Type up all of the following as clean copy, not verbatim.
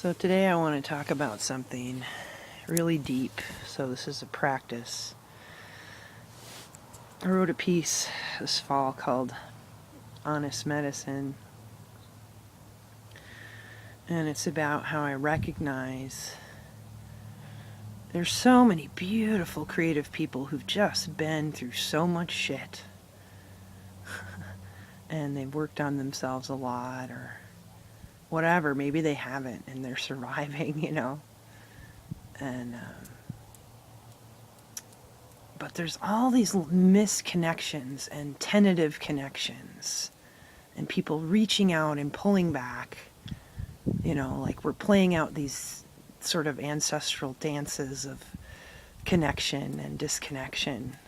So today I want to talk about something really deep. So this is a practice. I wrote a piece this fall called Honest Medicine. And it's about how I recognize there's so many beautiful creative people who've just been through so much shit. And they've worked on themselves a lot or whatever. Maybe they haven't and they're surviving, And but there's all these misconnections and tentative connections and people reaching out and pulling back, like we're playing out these sort of ancestral dances of connection and disconnection.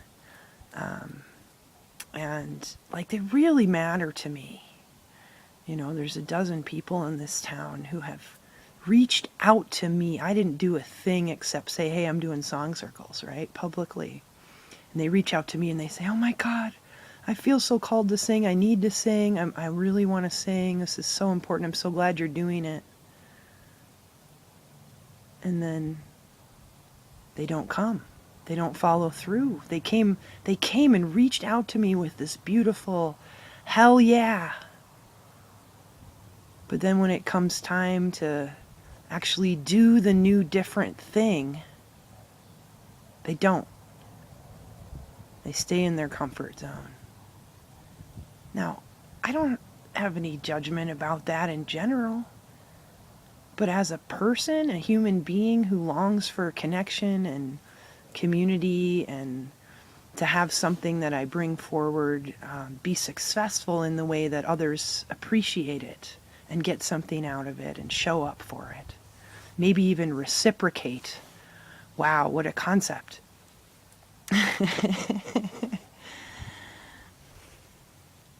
And like they really matter to me. There's a dozen people in this town who have reached out to me. I didn't do a thing except say, hey, I'm doing song circles, right? Publicly. And they reach out to me and they say, oh my God, I feel so called to sing. I need to sing. I really want to sing. This is so important. I'm so glad you're doing it. And then they don't come. They don't follow through. They came and reached out to me with this beautiful, hell yeah. But then when it comes time to actually do the new different thing, they don't. They stay in their comfort zone. Now, I don't have any judgment about that in general. But as a person, a human being who longs for connection and community and to have something that I bring forward be successful in the way that others appreciate it and get something out of it and show up for it. Maybe even reciprocate. Wow, what a concept.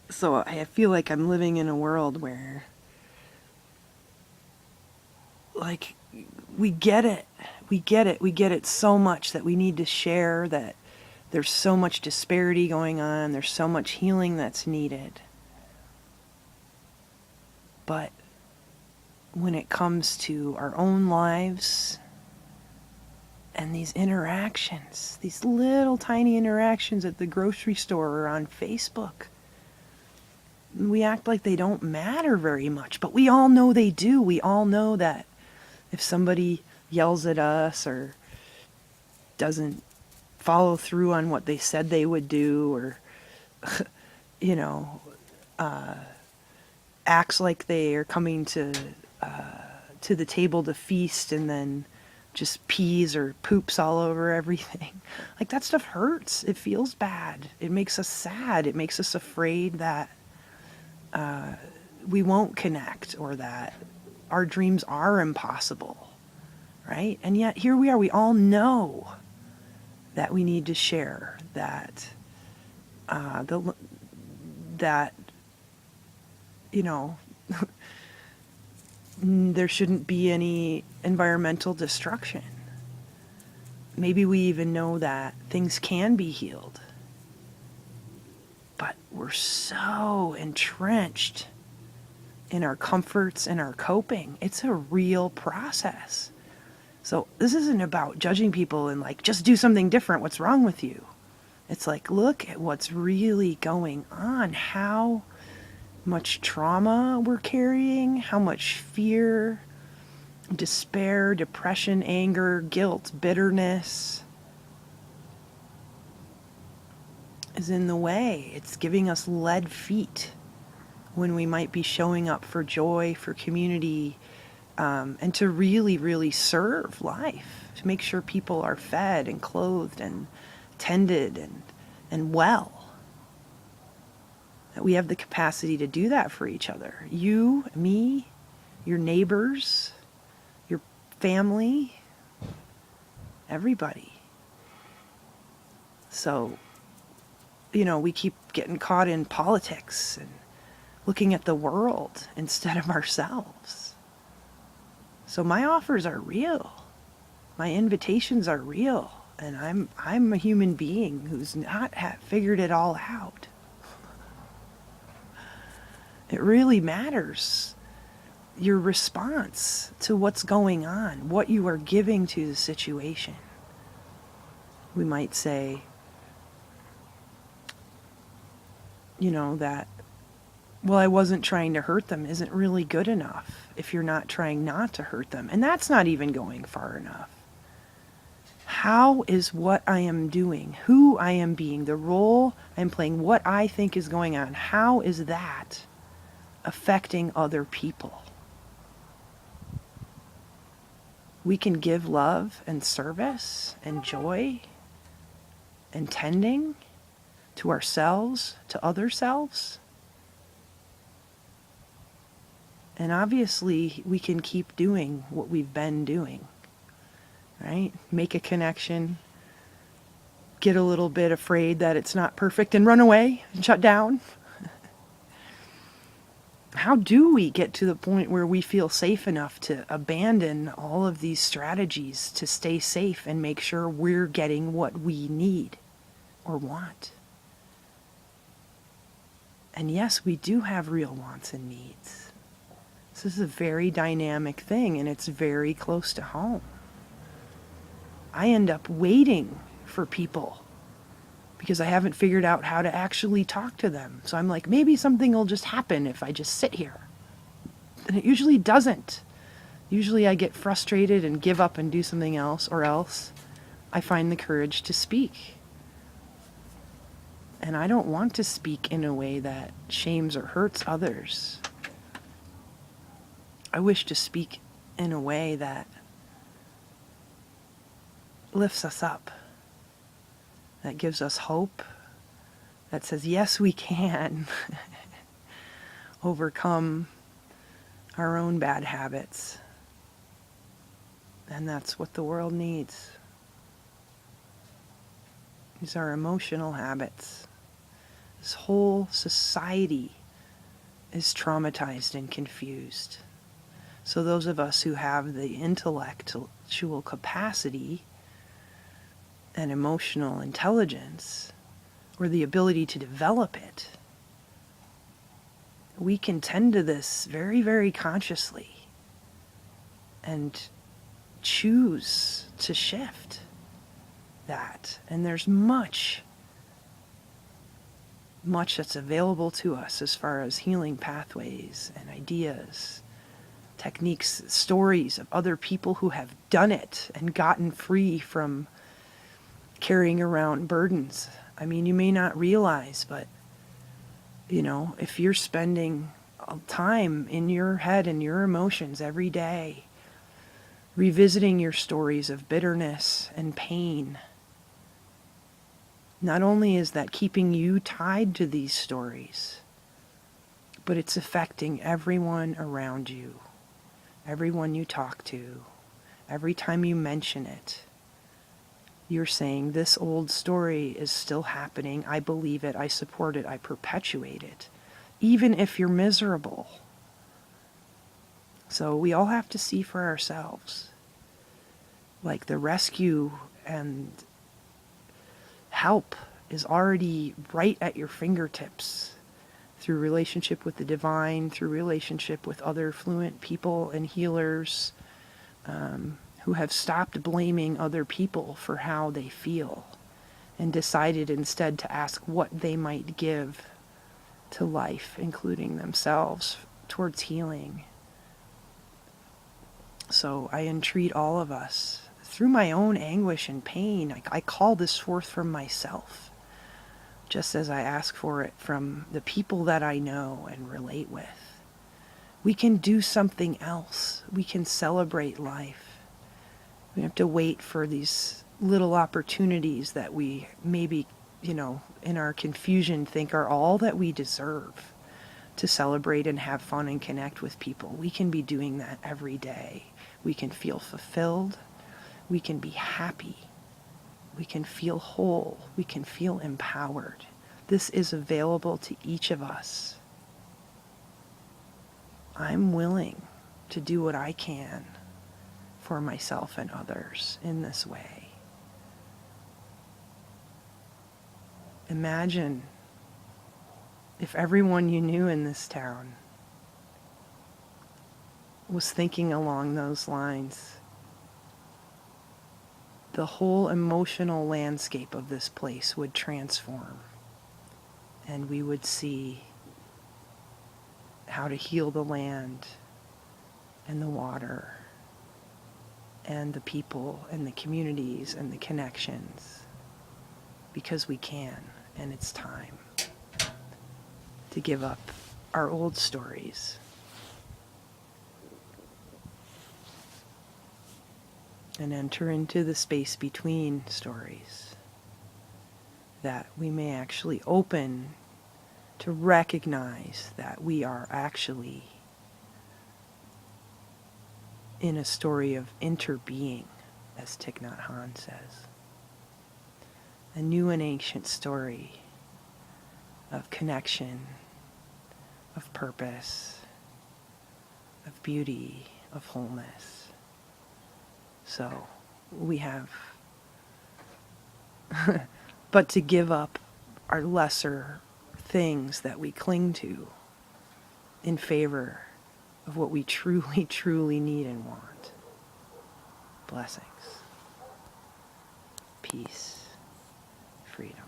So I feel like I'm living in a world where, like, we get it so much that we need to share, that there's so much disparity going on, there's so much healing that's needed. But when it comes to our own lives and these interactions, these little tiny interactions at the grocery store or on Facebook, we act like they don't matter very much, but we all know they do. We all know that if somebody yells at us or doesn't follow through on what they said they would do, or acts like they are coming to the table to feast and then just pees or poops all over everything, like that stuff hurts. It feels bad. It makes us sad. It makes us afraid that we won't connect or that our dreams are impossible, right? And yet here we are. We all know that we need to share, that there shouldn't be any environmental destruction. Maybe we even know that things can be healed. But we're so entrenched in our comforts and our coping. It's a real process. So this isn't about judging people and like, just do something different. What's wrong with you? It's like, look at what's really going on. How much trauma we're carrying, how much fear, despair, depression, anger, guilt, bitterness is in the way. It's giving us lead feet when we might be showing up for joy, for community, and to really, really serve life, to make sure people are fed and clothed and tended and well. That we have the capacity to do that for each other. You, me, your neighbors, your family, everybody. So, we keep getting caught in politics and looking at the world instead of ourselves. So my offers are real. My invitations are real. And I'm a human being who's not figured it all out. It really matters your response to what's going on, what you are giving to the situation. We might say, that, well, I wasn't trying to hurt them isn't really good enough if you're not trying not to hurt them. And that's not even going far enough. How is what I am doing, who I am being, the role I'm playing, what I think is going on, how is that affecting other people? We can give love and service and joy and tending to ourselves, to other selves. And obviously, we can keep doing what we've been doing, right? Make a connection, get a little bit afraid that it's not perfect, and run away and shut down. How do we get to the point where we feel safe enough to abandon all of these strategies to stay safe and make sure we're getting what we need or want? And yes, we do have real wants and needs. This is a very dynamic thing, and it's very close to home. I end up waiting for people because I haven't figured out how to actually talk to them. So I'm like, maybe something will just happen if I just sit here. And it usually doesn't. Usually I get frustrated and give up and do something else, or else I find the courage to speak. And I don't want to speak in a way that shames or hurts others. I wish to speak in a way that lifts us up, that gives us hope, that says, yes, we can overcome our own bad habits. And that's what the world needs. These are emotional habits. This whole society is traumatized and confused. So those of us who have the intellectual capacity and emotional intelligence, or the ability to develop it, we can tend to this very, very consciously and choose to shift that. And there's much that's available to us as far as healing pathways and ideas, techniques, stories of other people who have done it and gotten free from carrying around burdens. I mean, you may not realize, but if you're spending time in your head and your emotions every day, revisiting your stories of bitterness and pain, not only is that keeping you tied to these stories, but it's affecting everyone around you, everyone you talk to. Every time you mention it, you're saying, this old story is still happening. I believe it. I support it. I perpetuate it, even if you're miserable. So we all have to see for ourselves. Like, the rescue and help is already right at your fingertips through relationship with the divine, through relationship with other fluent people and healers who have stopped blaming other people for how they feel and decided instead to ask what they might give to life, including themselves, towards healing. So I entreat all of us, through my own anguish and pain, I call this forth from myself, just as I ask for it from the people that I know and relate with. We can do something else. We can celebrate life. We have to wait for these little opportunities that we maybe, in our confusion think are all that we deserve to celebrate and have fun and connect with people. We can be doing that every day. We can feel fulfilled. We can be happy. We can feel whole. We can feel empowered. This is available to each of us. I'm willing to do what I can for myself and others in this way. Imagine if everyone you knew in this town was thinking along those lines. The whole emotional landscape of this place would transform, and we would see how to heal the land and the water and the people and the communities and the connections, because we can, and it's time to give up our old stories and enter into the space between stories, that we may actually open to recognize that we are actually in a story of interbeing, as Thich Nhat Hanh says. A new and ancient story of connection, of purpose, of beauty, of wholeness. So we have but to give up our lesser things that we cling to in favor of what we truly, truly need and want. Blessings. Peace. Freedom.